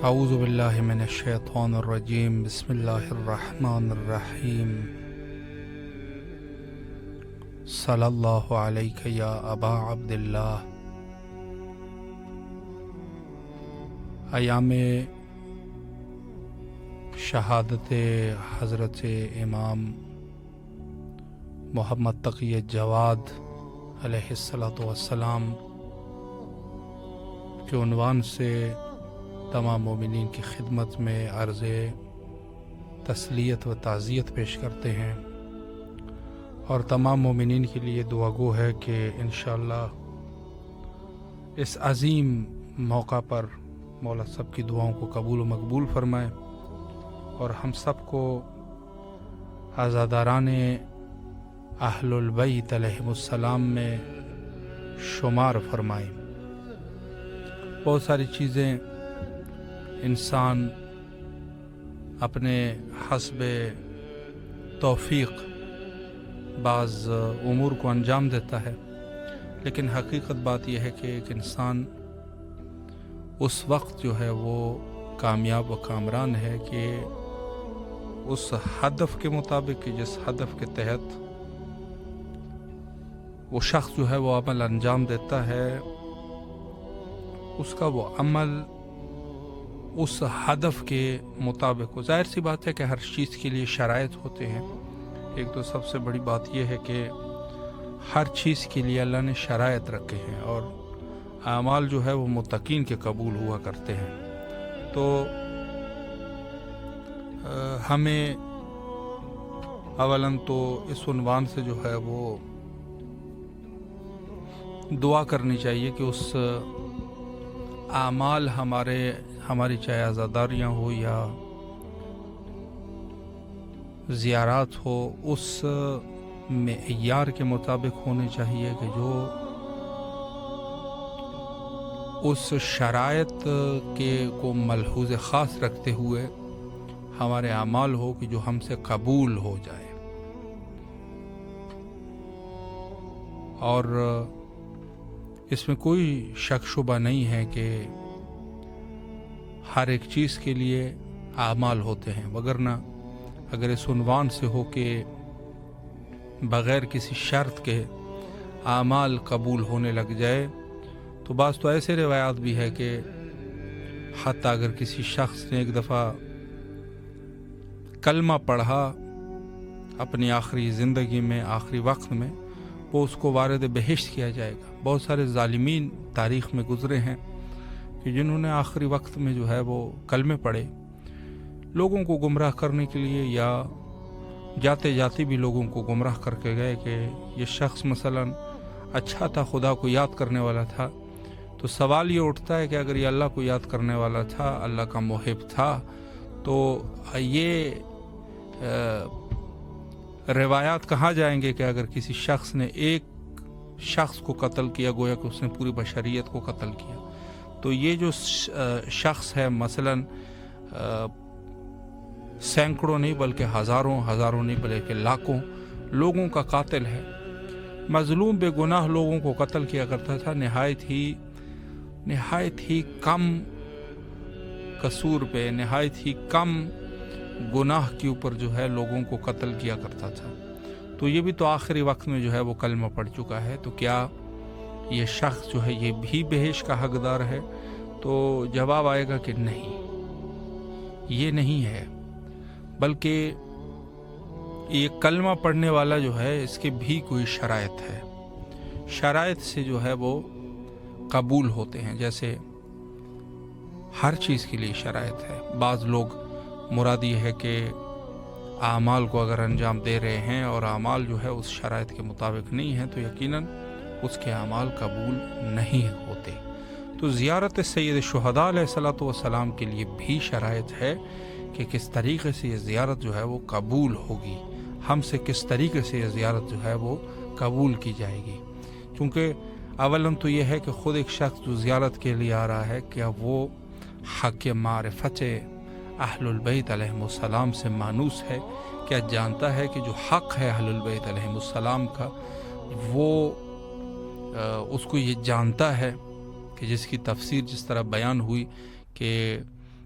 اعوذ باللہ من الشیطان الرجیم بسم اللہ الرحمن الرحیم صلی اللہ علیہ یا ابا عبداللہ۔ ایام شہادت حضرت امام محمد تقی جواد علیہ السلام کے عنوان سے تمام مومنین کی خدمت میں عرض تسلیت و تعزیت پیش کرتے ہیں، اور تمام مومنین کے لیے دعا گو ہے کہ انشاءاللہ اس عظیم موقع پر مولا سب کی دعاؤں کو قبول و مقبول فرمائے اور ہم سب کو عزاداران اہل البیت علیہم السلام میں شمار فرمائے۔ بہت ساری چیزیں انسان اپنے حسب توفیق بعض امور کو انجام دیتا ہے، لیکن حقیقت بات یہ ہے کہ ایک انسان اس وقت جو ہے وہ کامیاب و کامران ہے کہ اس ہدف کے مطابق کہ جس ہدف کے تحت وہ شخص جو ہے وہ عمل انجام دیتا ہے، اس کا وہ عمل اس ہدف کے مطابق ہو۔ ظاہر سی بات ہے کہ ہر چیز کے لیے شرائط ہوتے ہیں۔ ایک تو سب سے بڑی بات یہ ہے کہ ہر چیز کے لیے اللہ نے شرائط رکھے ہیں، اور اعمال جو ہے وہ متقین کے قبول ہوا کرتے ہیں۔ تو ہمیں اولاً تو اس عنوان سے جو ہے وہ دعا کرنی چاہیے کہ اس اعمال ہماری چاہے عزاداریاں ہو یا زیارات ہو، اس معیار کے مطابق ہونے چاہیے کہ جو اس شرائط کے کو ملحوظ خاص رکھتے ہوئے ہمارے اعمال ہو کہ جو ہم سے قبول ہو جائے۔ اور اس میں کوئی شک شبہ نہیں ہے کہ ہر ایک چیز کے لیے اعمال ہوتے ہیں، وگرنہ اگر اس عنوان سے ہو کہ بغیر کسی شرط کے اعمال قبول ہونے لگ جائے تو بعض تو ایسے روایات بھی ہے کہ حتیٰ اگر کسی شخص نے ایک دفعہ کلمہ پڑھا اپنی آخری زندگی میں، آخری وقت میں، وہ اس کو وارد بہشت کیا جائے گا۔ بہت سارے ظالمین تاریخ میں گزرے ہیں کہ جنہوں نے آخری وقت میں جو ہے وہ کلمے پڑھے، لوگوں کو گمراہ کرنے کے لیے، یا جاتے جاتے بھی لوگوں کو گمراہ کر کے گئے کہ یہ شخص مثلا اچھا تھا، خدا کو یاد کرنے والا تھا۔ تو سوال یہ اٹھتا ہے کہ اگر یہ اللہ کو یاد کرنے والا تھا، اللہ کا محب تھا، تو یہ روایات کہاں جائیں گے کہ اگر کسی شخص نے ایک شخص کو قتل کیا گویا کہ اس نے پوری بشریت کو قتل کیا۔ تو یہ جو شخص ہے مثلا سینکڑوں نہیں بلکہ ہزاروں نہیں بلکہ لاکھوں لوگوں کا قاتل ہے، مظلوم بے گناہ لوگوں کو قتل کیا کرتا تھا، نہایت ہی کم قصور پہ، نہایت ہی کم گناہ کے اوپر جو ہے لوگوں کو قتل کیا کرتا تھا۔ تو یہ بھی تو آخری وقت میں جو ہے وہ کلمہ پڑھ چکا ہے، تو کیا یہ شخص جو ہے یہ بھی بہشت کا حقدار ہے؟ تو جواب آئے گا کہ نہیں، یہ نہیں ہے، بلکہ یہ کلمہ پڑھنے والا جو ہے اس کے بھی کوئی شرائط ہے، شرائط سے جو ہے وہ قبول ہوتے ہیں۔ جیسے ہر چیز کے لیے شرائط ہے۔ بعض لوگ مراد یہ ہے کہ اعمال کو اگر انجام دے رہے ہیں اور اعمال جو ہے اس شرائط کے مطابق نہیں ہیں تو یقیناً اس کے اعمال قبول نہیں ہوتے۔ تو زیارت سید شہداء علیہ الصلوۃ والسلام کے لیے بھی شرائط ہے کہ کس طریقے سے یہ زیارت جو ہے وہ قبول ہوگی، ہم سے کس طریقے سے یہ زیارت جو ہے وہ قبول کی جائے گی۔ کیونکہ اولاً تو یہ ہے کہ خود ایک شخص جو زیارت کے لیے آ رہا ہے، کیا وہ حق معرفت اہل البیت علیہم السلام سے مانوس ہے؟ کیا جانتا ہے کہ جو حق ہے اہل البیت علیہم السلام کا وہ اس کو یہ جانتا ہے کہ جس کی تفسیر جس طرح بیان ہوئی کہ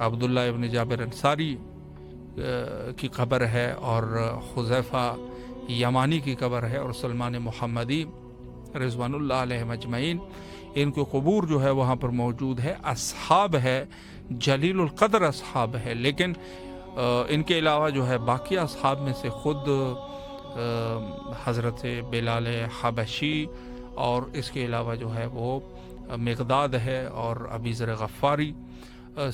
عبداللہ ابن جابر انصاری کی قبر ہے، اور حذیفہ یمانی کی قبر ہے، اور سلمان محمدی رضوان اللہ علیہ مجمعین، ان کے قبور جو ہے وہاں پر موجود ہے۔ اصحاب ہے، جلیل القدر اصحاب ہے، لیکن ان کے علاوہ جو ہے باقی اصحاب میں سے خود حضرت بلال حبشی، اور اس کے علاوہ جو ہے وہ مقداد ہے اور ابی ذر غفاری،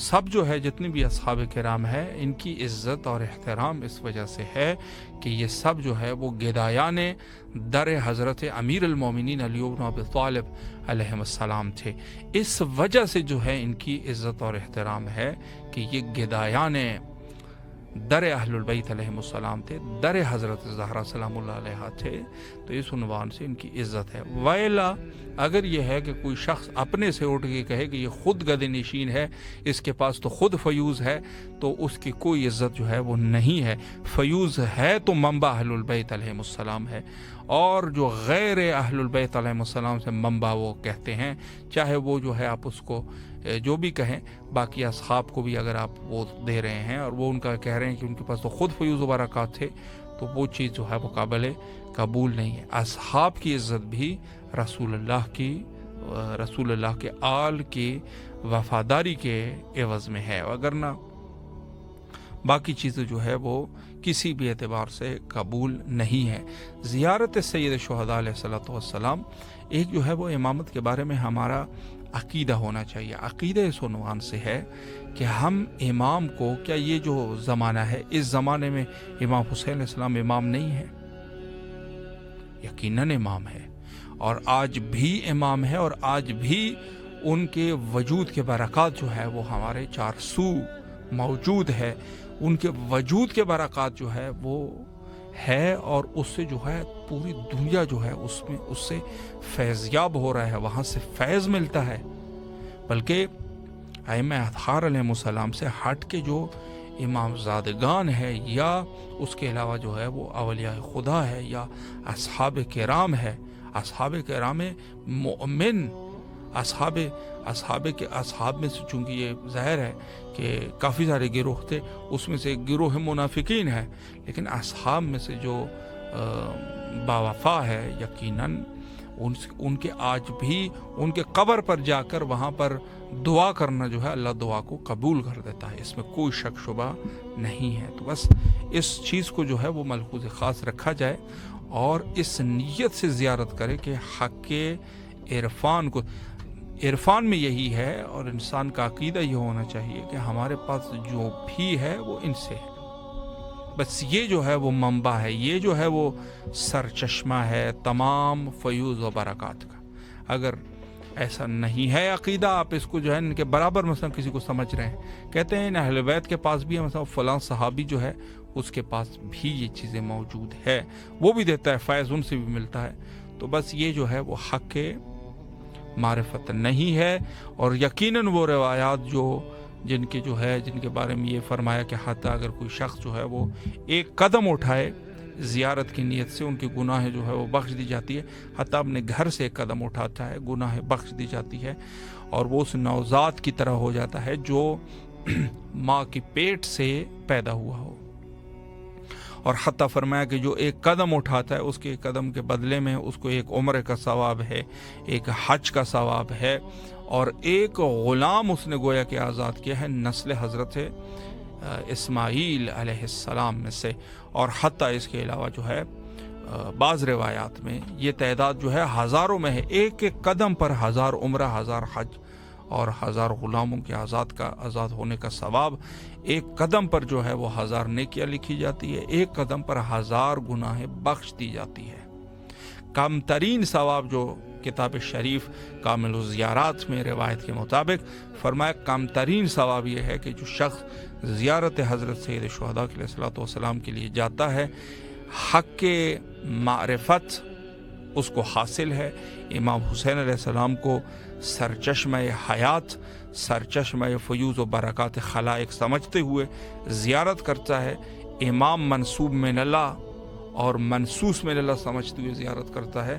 سب جو ہے جتنے بھی اصحاب کرام ہیں، ان کی عزت اور احترام اس وجہ سے ہے کہ یہ سب جو ہے وہ گدایان در حضرت امیر المومنین علی بن ابی طالب علیہ السلام تھے۔ اس وجہ سے جو ہے ان کی عزت اور احترام ہے کہ یہ گدایان در اہل البیت علیہ السلام تھے، در حضرت زہرا سلام اللہ علیہ تھے، تو اس عنوان سے ان کی عزت ہے۔ ویلا اگر یہ ہے کہ کوئی شخص اپنے سے اٹھ کے کہے کہ یہ خود گدے نشین ہے، اس کے پاس تو خود فیوز ہے، تو اس کی کوئی عزت جو ہے وہ نہیں ہے۔ فیوز ہے تو منبع اہل البیت علیہ السلام ہے، اور جو غیر اہل البیت علیہ السلام سے منبع وہ کہتے ہیں، چاہے وہ جو ہے آپ اس کو جو بھی کہیں، باقی اصحاب کو بھی اگر آپ وہ دے رہے ہیں اور وہ ان کا کہہ رہے ہیں کہ ان کے پاس تو خود فیوز و برکات تھے، تو وہ چیز جو ہے وہ قابل قبول نہیں ہے۔ اصحاب کی عزت بھی رسول اللہ کے آل کی وفاداری کے عوض میں ہے، وگرنہ باقی چیزیں جو ہے وہ کسی بھی اعتبار سے قبول نہیں ہے۔ زیارت سید شہداء علیہ الصلوۃ والسلام ایک جو ہے وہ امامت کے بارے میں ہمارا عقیدہ ہونا چاہیے۔ عقیدہ اس عنوان سے ہے کہ ہم امام کو، کیا یہ جو زمانہ ہے اس زمانے میں امام حسین علیہ السلام امام نہیں ہے؟ یقیناً امام ہے، اور آج بھی امام ہے، اور آج بھی ان کے وجود کے برکات جو ہے وہ ہمارے چار سو موجود ہے۔ ان کے وجود کے برکات جو ہے وہ ہے، اور اس سے جو ہے پوری دنیا جو ہے اس سے فیضیاب ہو رہا ہے، وہاں سے فیض ملتا ہے۔ بلکہ ائمہ اطہار علیہ السلام سے ہٹ کے جو امام زادگان ہے، یا اس کے علاوہ جو ہے وہ اولیاء خدا ہے، یا اصحاب کرام ہے، اصحاب کرام مؤمن، اصحاب میں سے، چونکہ یہ ظاہر ہے کہ کافی سارے گروہ تھے، اس میں سے ایک گروہ منافقین ہے، لیکن اصحاب میں سے جو باوفا ہے، یقیناً ان کے آج بھی ان کے قبر پر جا کر وہاں پر دعا کرنا جو ہے اللہ دعا کو قبول کر دیتا ہے، اس میں کوئی شک شبہ نہیں ہے۔ تو بس اس چیز کو جو ہے وہ ملحوظ خاص رکھا جائے، اور اس نیت سے زیارت کرے کہ حق عرفان میں یہی ہے، اور انسان کا عقیدہ یہ ہونا چاہیے کہ ہمارے پاس جو بھی ہے وہ ان سے ہے، بس یہ جو ہے وہ منبع ہے، یہ جو ہے وہ سرچشمہ ہے تمام فیوز و برکات کا۔ اگر ایسا نہیں ہے عقیدہ، آپ اس کو جو ہے ان کے برابر مثلا کسی کو سمجھ رہے ہیں، کہتے ہیں اہل بیت کے پاس بھی ہے، مثلا فلاں صحابی جو ہے اس کے پاس بھی یہ چیزیں موجود ہے، وہ بھی دیتا ہے فیض، ان سے بھی ملتا ہے، تو بس یہ جو ہے وہ حق معرفت نہیں ہے۔ اور یقیناً وہ روایات جن کے بارے میں یہ فرمایا کہ حتیٰ اگر کوئی شخص جو ہے وہ ایک قدم اٹھائے زیارت کی نیت سے، ان کی گناہ جو ہے وہ بخش دی جاتی ہے، حتیٰ اپنے گھر سے ایک قدم اٹھاتا ہے گناہ بخش دی جاتی ہے، اور وہ اس نوزاد کی طرح ہو جاتا ہے جو ماں کی پیٹ سے پیدا ہوا ہو۔ اور حتیٰ فرمایا کہ جو ایک قدم اٹھاتا ہے اس کے قدم کے بدلے میں اس کو ایک عمرے کا ثواب ہے، ایک حج کا ثواب ہے، اور ایک غلام اس نے گویا کہ آزاد کیا ہے نسل حضرت اسماعیل علیہ السلام میں سے۔ اور حتیٰ اس کے علاوہ جو ہے بعض روایات میں یہ تعداد جو ہے ہزاروں میں ہے، ایک ایک قدم پر 1000 عمرہ، 1000 حج اور 1000 غلاموں کے آزاد ہونے کا ثواب، ایک قدم پر جو ہے وہ 1000 نیکیاں لکھی جاتی ہے، ایک قدم پر 1000 گناہ بخش دی جاتی ہے۔ کم ترین ثواب جو کتاب شریف کامل الزیارات میں روایت کے مطابق فرمایا، کم ترین ثواب یہ ہے کہ جو شخص زیارت حضرت سید شہداء علیہ الصلوۃ والسلام کے لیے جاتا ہے، حق کے معرفت اس کو حاصل ہے، امام حسین علیہ السلام کو سرچشمہ حیات، سرچشمہ فیوز و برکات خلائق سمجھتے ہوئے زیارت کرتا ہے، امام منصوب من اللہ اور منصوص من اللہ سمجھتے ہوئے زیارت کرتا ہے،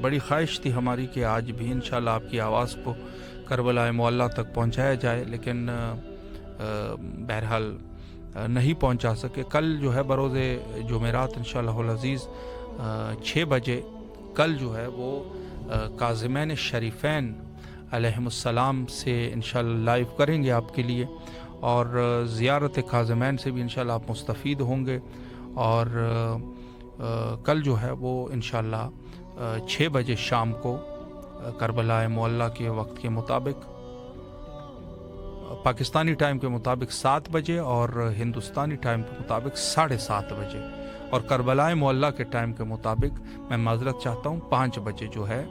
بڑی خواہش تھی ہماری کہ آج بھی انشاءاللہ آپ کی آواز کو کربلا معلیٰ تک پہنچایا جائے، لیکن بہرحال نہیں پہنچا سکے۔ کل جو ہے بروز جمعرات انشاءاللہ العزیز 6 بجے کل جو ہے وہ کاظمین شریفین علیہم السلام سے انشاءاللہ لائیو کریں گے آپ کے لیے، اور زیارت کاظمین سے بھی انشاءاللہ آپ مستفید ہوں گے۔ اور کل جو ہے وہ انشاءاللہ 6 بجے شام کو کربلا معلیٰ کے وقت کے مطابق، پاکستانی ٹائم کے مطابق 7 بجے اور ہندوستانی ٹائم کے مطابق 7:30 بجے، اور کربلا معلیٰ کے ٹائم کے مطابق میں معذرت چاہتا ہوں 5 بجے جو ہے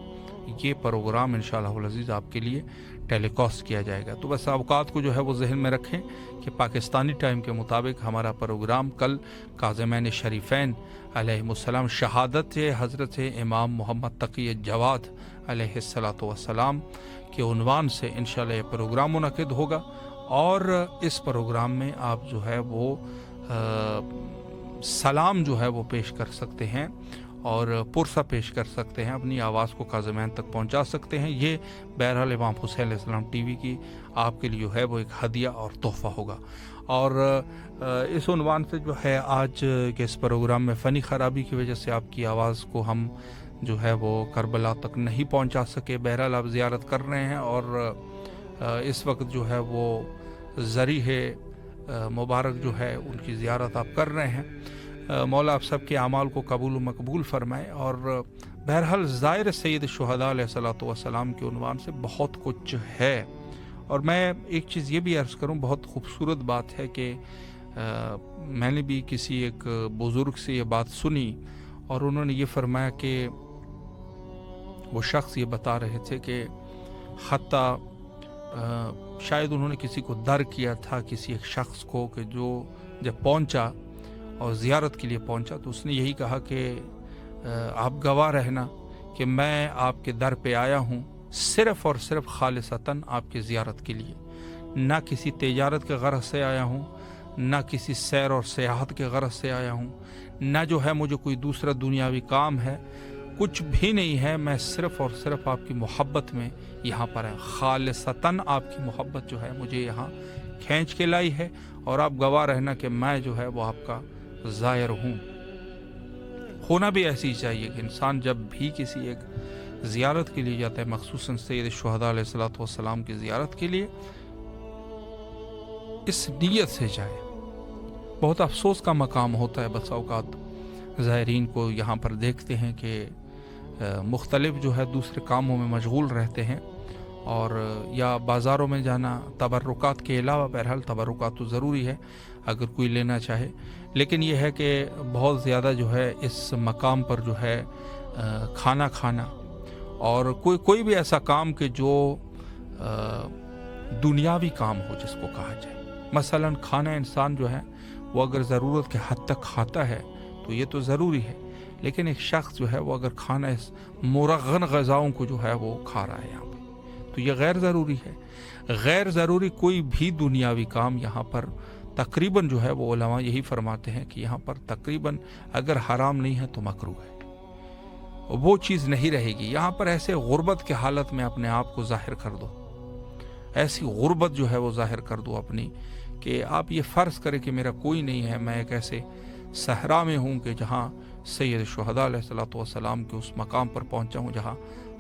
یہ پروگرام انشاءاللہ العزیز آپ کے لیے ٹیلی کاسٹ کیا جائے گا۔ تو بس اوقات کو جو ہے وہ ذہن میں رکھیں کہ پاکستانی ٹائم کے مطابق ہمارا پروگرام کل کاظمین شریفین علیہم السلام، شہادت حضرت امام محمد تقی جواد علیہ السلام کے عنوان سے انشاءاللہ یہ پروگرام منعقد ہوگا، اور اس پروگرام میں آپ جو ہے وہ سلام جو ہے وہ پیش کر سکتے ہیں اور پرسہ پیش کر سکتے ہیں، اپنی آواز کو کاظمین تک پہنچا سکتے ہیں۔ یہ بہرحال امام حسین علیہ السلام ٹی وی کی آپ کے لیے جو ہے وہ ایک ہدیہ اور تحفہ ہوگا۔ اور اس عنوان سے جو ہے آج کے اس پروگرام میں فنی خرابی کی وجہ سے آپ کی آواز کو ہم جو ہے وہ کربلا تک نہیں پہنچا سکے۔ بہرحال آپ زیارت کر رہے ہیں، اور اس وقت جو ہے وہ ذریعہ مبارک جو ہے ان کی زیارت آپ کر رہے ہیں۔ مولا آپ سب کے اعمال کو قبول و مقبول فرمائے۔ اور بہرحال ظاہر سید الشہداء علیہ الصلوۃ والسلام کے عنوان سے بہت کچھ ہے، اور میں ایک چیز یہ بھی عرض کروں، بہت خوبصورت بات ہے کہ میں نے بھی کسی ایک بزرگ سے یہ بات سنی، اور انہوں نے یہ فرمایا کہ وہ شخص یہ بتا رہے تھے کہ حتیٰ شاید انہوں نے کسی کو در کیا تھا، کسی ایک شخص کو، کہ جو جب پہنچا اور زیارت کے لیے پہنچا تو اس نے یہی کہا کہ آپ گواہ رہنا کہ میں آپ کے در پہ آیا ہوں صرف اور صرف خالصتاً آپ کی زیارت کے لیے، نہ کسی تجارت کے غرض سے آیا ہوں، نہ کسی سیر اور سیاحت کے غرض سے آیا ہوں، نہ جو ہے مجھے کوئی دوسرا دنیاوی کام ہے، کچھ بھی نہیں ہے۔ میں صرف اور صرف آپ کی محبت میں یہاں پر ہے، خالصتاً آپ کی محبت جو ہے مجھے یہاں کھینچ کے لائی ہے، اور آپ گواہ رہنا کہ میں جو ہے وہ آپ کا زائر ہوں۔ ہونا بھی ایسی چاہیے کہ انسان جب بھی کسی ایک زیارت کے لیے جاتا ہے، مخصوصاً سید الشہداء علیہ الصلوۃ والسلام کی زیارت کے لیے، اس نیت سے جائے۔ بہت افسوس کا مقام ہوتا ہے، بس اوقات زائرین کو یہاں پر دیکھتے ہیں کہ مختلف جو ہے دوسرے کاموں میں مشغول رہتے ہیں، اور یا بازاروں میں جانا تبرکات کے علاوہ، بہرحال تبرکات تو ضروری ہے اگر کوئی لینا چاہے، لیکن یہ ہے کہ بہت زیادہ جو ہے اس مقام پر جو ہے کھانا کھانا، اور کوئی بھی ایسا کام کہ جو دنیاوی کام ہو جس کو کہا جائے۔ مثلا کھانا انسان جو ہے وہ اگر ضرورت کے حد تک کھاتا ہے تو یہ تو ضروری ہے، لیکن ایک شخص جو ہے وہ اگر کھانا اس مرغن غذاؤں کو جو ہے وہ کھا رہا ہے یہاں پہ، تو یہ غیر ضروری ہے۔ غیر ضروری کوئی بھی دنیاوی کام یہاں پر تقریباً جو ہے وہ علماء یہی فرماتے ہیں کہ یہاں پر تقریباً اگر حرام نہیں ہے تو مکروہ ہے، وہ چیز نہیں رہے گی۔ یہاں پر ایسے غربت کے حالت میں اپنے آپ کو ظاہر کر دو، ایسی غربت جو ہے وہ ظاہر کر دو اپنی، کہ آپ یہ فرض کریں کہ میرا کوئی نہیں ہے، میں ایک ایسے صحرا میں ہوں کہ جہاں سید الشہداء علیہ الصلوۃ والسلام کے اس مقام پر پہنچا ہوں جہاں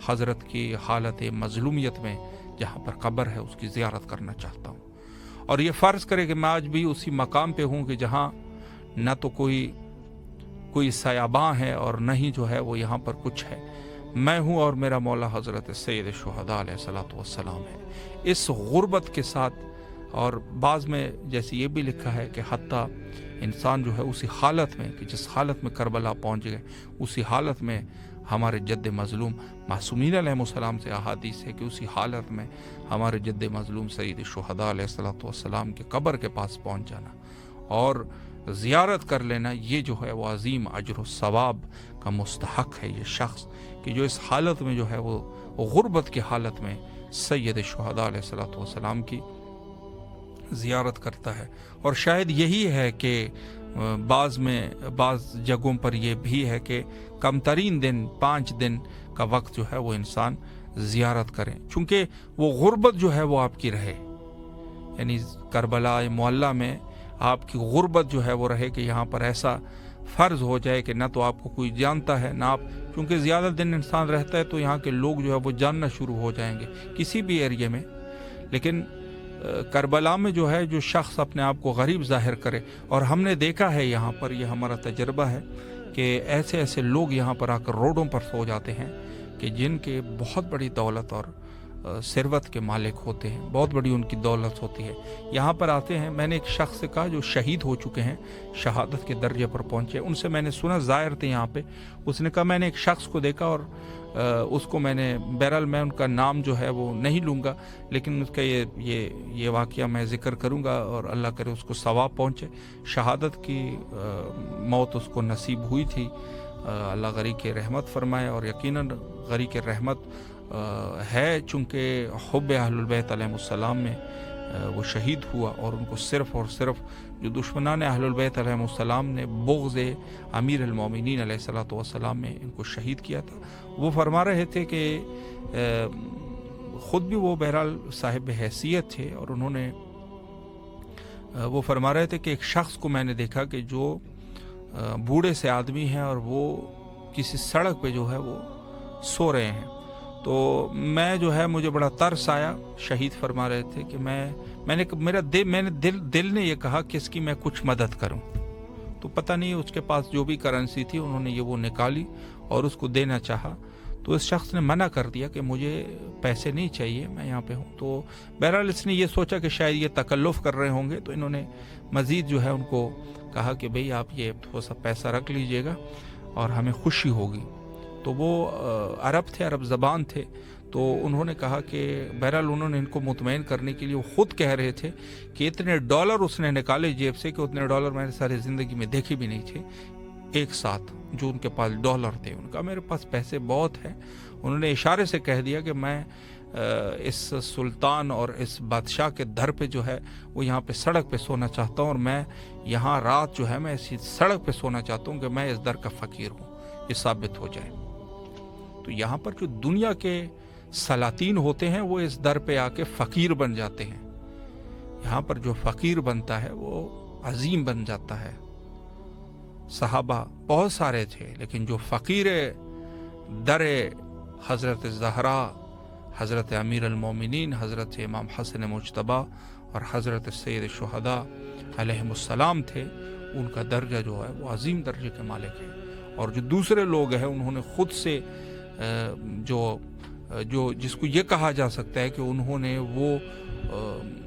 حضرت کی حالت مظلومیت میں جہاں پر قبر ہے اس کی زیارت کرنا چاہتا ہوں، اور یہ فرض کرے کہ میں آج بھی اسی مقام پہ ہوں کہ جہاں نہ تو کوئی سیاباں ہے اور نہ ہی جو ہے وہ یہاں پر کچھ ہے، میں ہوں اور میرا مولا حضرت سید الشہداء علیہ الصلوۃ والسلام ہے۔ اس غربت کے ساتھ، اور بعض میں جیسے یہ بھی لکھا ہے کہ حتیٰ انسان جو ہے اسی حالت میں کہ جس حالت میں کربلا پہنچ گئے، اسی حالت میں ہمارے جد مظلوم معصومین علیہ السلام سے احادیث ہے کہ اسی حالت میں ہمارے جد مظلوم سید الشہداء علیہ الصلوۃ والسلام کے قبر کے پاس پہنچ جانا اور زیارت کر لینا، یہ جو ہے وہ عظیم اجر و ثواب کا مستحق ہے یہ شخص کہ جو اس حالت میں جو ہے وہ غربت کی حالت میں سید الشہداء علیہ الصلوۃ والسلام کی زیارت کرتا ہے۔ اور شاید یہی ہے کہ بعض جگہوں پر یہ بھی ہے کہ کم ترین دن 5 دن کا وقت جو ہے وہ انسان زیارت کریں، چونکہ وہ غربت جو ہے وہ آپ کی رہے، یعنی کربلا معلیٰ میں آپ کی غربت جو ہے وہ رہے کہ یہاں پر ایسا فرض ہو جائے کہ نہ تو آپ کو کوئی جانتا ہے نہ آپ، کیونکہ زیادہ دن انسان رہتا ہے تو یہاں کے لوگ جو ہے وہ جاننا شروع ہو جائیں گے کسی بھی ایریے میں. لیکن کربلا میں جو ہے جو شخص اپنے آپ کو غریب ظاہر کرے، اور ہم نے دیکھا ہے یہاں پر، یہ ہمارا تجربہ ہے کہ ایسے ایسے لوگ یہاں پر آ کر روڈوں پر سو جاتے ہیں کہ جن کے بہت بڑی دولت اور ثروت کے مالک ہوتے ہیں، بہت بڑی ان کی دولت ہوتی ہے، یہاں پر آتے ہیں. میں نے ایک شخص سے کہا جو شہید ہو چکے ہیں، شہادت کے درجے پر پہنچے، ان سے میں نے سنا، ظاہر تھے یہاں پہ، اس نے کہا میں نے ایک شخص کو دیکھا اور اس کو میں نے، بہرحال میں ان کا نام جو ہے وہ نہیں لوں گا، لیکن اس کا یہ واقعہ میں ذکر کروں گا اور اللہ کرے اس کو ثواب پہنچے. شہادت کی موت اس کو نصیب ہوئی تھی. اللہ غری کے رحمت فرمائے، اور یقیناً غری کے رحمت ہے، چونکہ حب اہل البیت علیہ السلام میں وہ شہید ہوا، اور ان کو صرف اور صرف جو دشمنان اہل البیت علیہ السلام نے بغض امیر المومنین علیہ الصلوۃ والسلام میں ان کو شہید کیا تھا. وہ فرما رہے تھے کہ خود بھی وہ بہرحال صاحب حیثیت تھے، اور انہوں نے وہ فرما رہے تھے کہ ایک شخص کو میں نے دیکھا کہ جو بوڑھے سے آدمی ہیں اور وہ کسی سڑک پہ جو ہے وہ سو رہے ہیں. تو میں جو ہے مجھے بڑا ترس آیا. شہید فرما رہے تھے کہ میں نے دل نے یہ کہا کہ اس کی میں کچھ مدد کروں. تو پتہ نہیں اس کے پاس جو بھی کرنسی تھی انہوں نے وہ نکالی اور اس کو دینا چاہا، تو اس شخص نے منع کر دیا کہ مجھے پیسے نہیں چاہیے، میں یہاں پہ ہوں. تو بہرحال اس نے یہ سوچا کہ شاید یہ تکلف کر رہے ہوں گے، تو انہوں نے مزید جو ہے ان کو کہا کہ بھئی آپ یہ تھوڑا سا پیسہ رکھ لیجئے گا اور ہمیں خوشی ہوگی. تو وہ عرب تھے، عرب زبان تھے، تو انہوں نے کہا کہ بہرحال انہوں نے ان کو مطمئن کرنے کے لیے، وہ خود کہہ رہے تھے کہ اتنے ڈالر اس نے نکالے جیب سے کہ اتنے ڈالر میں نے ساری زندگی میں دیکھے بھی نہیں تھے ایک ساتھ، جو ان کے پاس ڈالر تھے. ان کا میرے پاس پیسے بہت ہیں. انہوں نے اشارے سے کہہ دیا کہ میں اس سلطان اور اس بادشاہ کے در پہ جو ہے وہ یہاں پہ سڑک پہ سونا چاہتا ہوں، اور میں یہاں رات جو ہے میں اسی سڑک پہ سونا چاہتا ہوں کہ میں اس در کا فقیر ہوں، یہ ثابت ہو جائے. تو یہاں پر جو دنیا کے سلاطین ہوتے ہیں وہ اس در پہ آ کے فقیر بن جاتے ہیں. یہاں پر جو فقیر بنتا ہے وہ عظیم بن جاتا ہے. صحابہ بہت سارے تھے، لیکن جو فقیر در حضرت زہرا، حضرت امیر المومنین، حضرت امام حسن مجتبی اور حضرت سید الشہداء علیہم السلام تھے، ان کا درجہ جو ہے وہ عظیم درجے کے مالک ہے. اور جو دوسرے لوگ ہیں انہوں نے خود سے جو جس کو یہ کہا جا سکتا ہے کہ انہوں نے وہ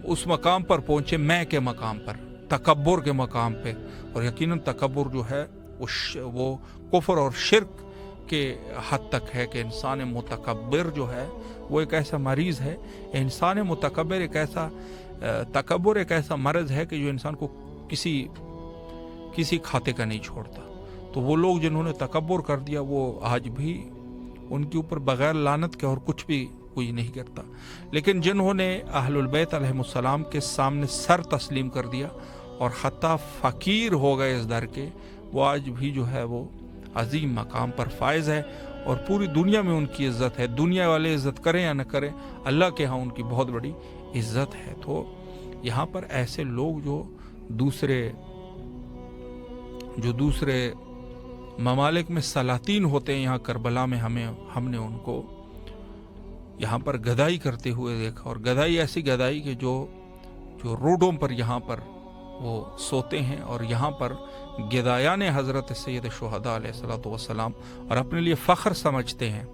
اس مقام پر پہنچے، میں کے مقام پر، تکبر کے مقام پہ. اور یقیناً تکبر جو ہے وہ کفر اور شرک کے حد تک ہے کہ انسان متکبر جو ہے وہ ایک ایسا مریض ہے. انسان متکبر تکبر ایک ایسا مرض ہے کہ جو انسان کو کسی کھاتے کا نہیں چھوڑتا. تو وہ لوگ جنہوں نے تکبر کر دیا وہ آج بھی ان کے اوپر بغیر لعنت کے اور کچھ بھی کوئی نہیں کرتا. لیکن جنہوں نے اہل البیت علیہ السلام کے سامنے سر تسلیم کر دیا اور حتیٰ فقیر ہو گئے اس در کے، وہ آج بھی جو ہے وہ عظیم مقام پر فائز ہے، اور پوری دنیا میں ان کی عزت ہے. دنیا والے عزت کریں یا نہ کریں، اللہ کے ہاں ان کی بہت بڑی عزت ہے. تو یہاں پر ایسے لوگ جو دوسرے ممالک میں سلاطین ہوتے ہیں، یہاں کربلا میں ہم نے ان کو یہاں پر گدائی کرتے ہوئے دیکھا. اور گدائی ایسی گدائی کہ جو روڈوں پر یہاں پر وہ سوتے ہیں، اور یہاں پر گدایان حضرت سید الشہداء علیہ الصلوۃ والسلام اور اپنے لیے فخر سمجھتے ہیں.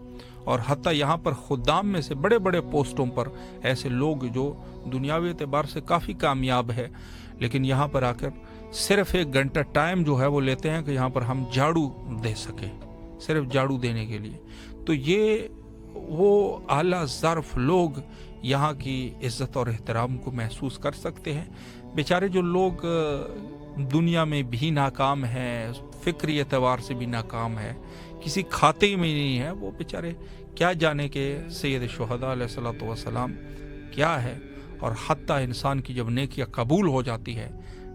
اور حتیٰ یہاں پر خدام میں سے بڑے بڑے پوسٹوں پر ایسے لوگ جو دنیاوی اعتبار سے کافی کامیاب ہے، لیکن یہاں پر آ کر صرف 1 گھنٹہ ٹائم جو ہے وہ لیتے ہیں کہ یہاں پر ہم جھاڑو دے سکیں، صرف جھاڑو دینے کے لیے. تو یہ وہ اعلیٰ ظرف لوگ یہاں کی عزت اور احترام کو محسوس کر سکتے ہیں. بیچارے جو لوگ دنیا میں بھی ناکام ہیں، فکری اعتبار سے بھی ناکام ہے، کسی کھاتے میں نہیں ہے، وہ بیچارے کیا جانے کہ سید الشہداء علیہ الصلوۃ والسلام کیا ہے. اور حتیٰ انسان کی جب نیکیاں قبول ہو جاتی ہے،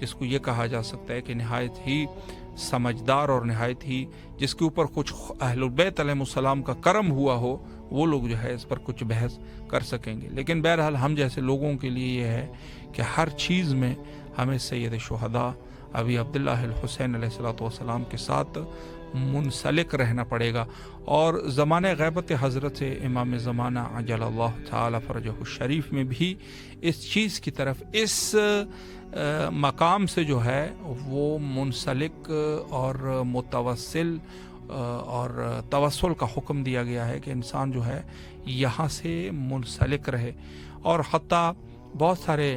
جس کو یہ کہا جا سکتا ہے کہ نہایت ہی سمجھدار اور نہایت ہی جس کے اوپر کچھ اہل بیت علیہ السلام کا کرم ہوا ہو، وہ لوگ جو ہے اس پر کچھ بحث کر سکیں گے. لیکن بہرحال ہم جیسے لوگوں کے لیے یہ ہے کہ ہر چیز میں ہمیں سید شہداء ابی عبداللہ الحسین علیہ السلام کے ساتھ منسلک رہنا پڑے گا. اور زمانہ غیبت حضرت امام زمانہ عجل اللہ تعالی فرجہ الشریف میں بھی اس چیز کی طرف، اس مقام سے جو ہے وہ منسلک اور متوسل اور توسل کا حکم دیا گیا ہے کہ انسان جو ہے یہاں سے منسلک رہے. اور حتیٰ بہت سارے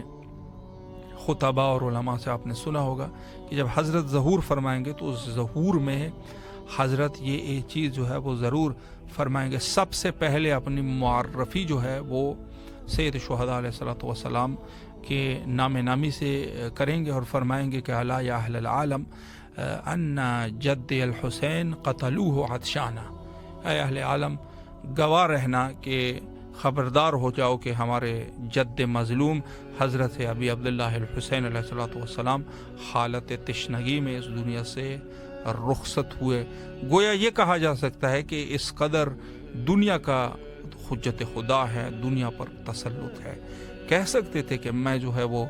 خطباء اور علماء سے آپ نے سنا ہوگا کہ جب حضرت ظہور فرمائیں گے تو اس ظہور میں حضرت یہ ایک چیز جو ہے وہ ضرور فرمائیں گے. سب سے پہلے اپنی معرفی جو ہے وہ سید شہداء علیہ السلام کے نام نامی سے کریں گے اور فرمائیں گے کہ الا یا اہل العالم ان جد الحسین قتلوہ عطشانا، اے اہل عالم گواہ رہنا کہ خبردار ہو جاؤ کہ ہمارے جد مظلوم حضرت ابی عبداللہ الحسین علیہ السلام حالت تشنگی میں اس دنیا سے رخصت ہوئے. گویا یہ کہا جا سکتا ہے کہ اس قدر دنیا کا حجت خدا ہے، دنیا پر تسلط ہے. کہہ سکتے تھے کہ میں جو ہے وہ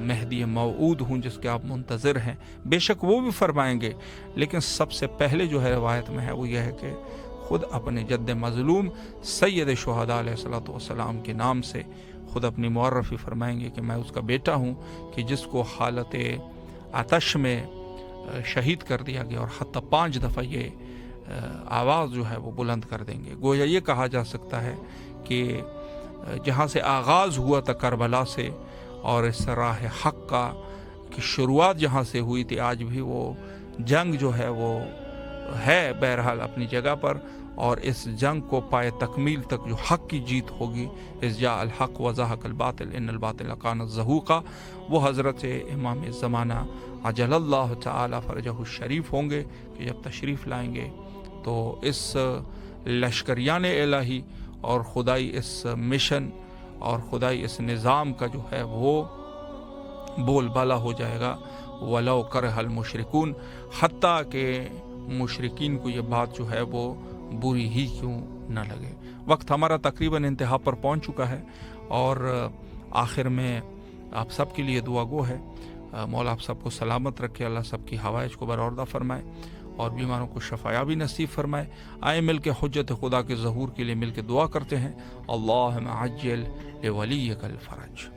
مہدی موعود ہوں جس کے آپ منتظر ہیں، بے شک وہ بھی فرمائیں گے. لیکن سب سے پہلے جو ہے روایت میں ہے وہ یہ ہے کہ خود اپنے جد مظلوم سید شہداء علیہ السلام کے نام سے خود اپنی معرفی فرمائیں گے کہ میں اس کا بیٹا ہوں کہ جس کو حالت آتش میں شہید کر دیا گیا، اور حتیٰ 5 دفعہ یہ آواز جو ہے وہ بلند کر دیں گے. گویا یہ کہا جا سکتا ہے کہ جہاں سے آغاز ہوا تھا کربلا سے، اور اس راہ حق کا کی شروعات جہاں سے ہوئی تھی، آج بھی وہ جنگ جو ہے وہ ہے بہرحال اپنی جگہ پر. اور اس جنگ کو پائے تکمیل تک جو حق کی جیت ہوگی، اذ جاء الحق وزهق الباطل ان الباطل کان زہوقا، وہ حضرت امام زمانہ عجل اللہ تعالی فرجہ الشریف ہوں گے کہ جب تشریف لائیں گے تو اس لشکریان الہی اور خدائی اس مشن اور خدائی اس نظام کا جو ہے وہ بول بالا ہو جائے گا. ولو کرہ المشرکون، حتیٰ کہ مشرکین کو یہ بات جو ہے وہ بری ہی کیوں نہ لگے. وقت ہمارا تقریباً انتہا پر پہنچ چکا ہے، اور آخر میں آپ سب کے لیے دعا گو ہے. مولا آپ سب کو سلامت رکھے، اللہ سب کی حوائج کو برآوردہ فرمائے اور بیماروں کو شفایابی نصیب فرمائے. آئے مل کے حجت خدا کے ظہور کے لیے مل کے دعا کرتے ہیں. اللہم عجل لولیک الفرج.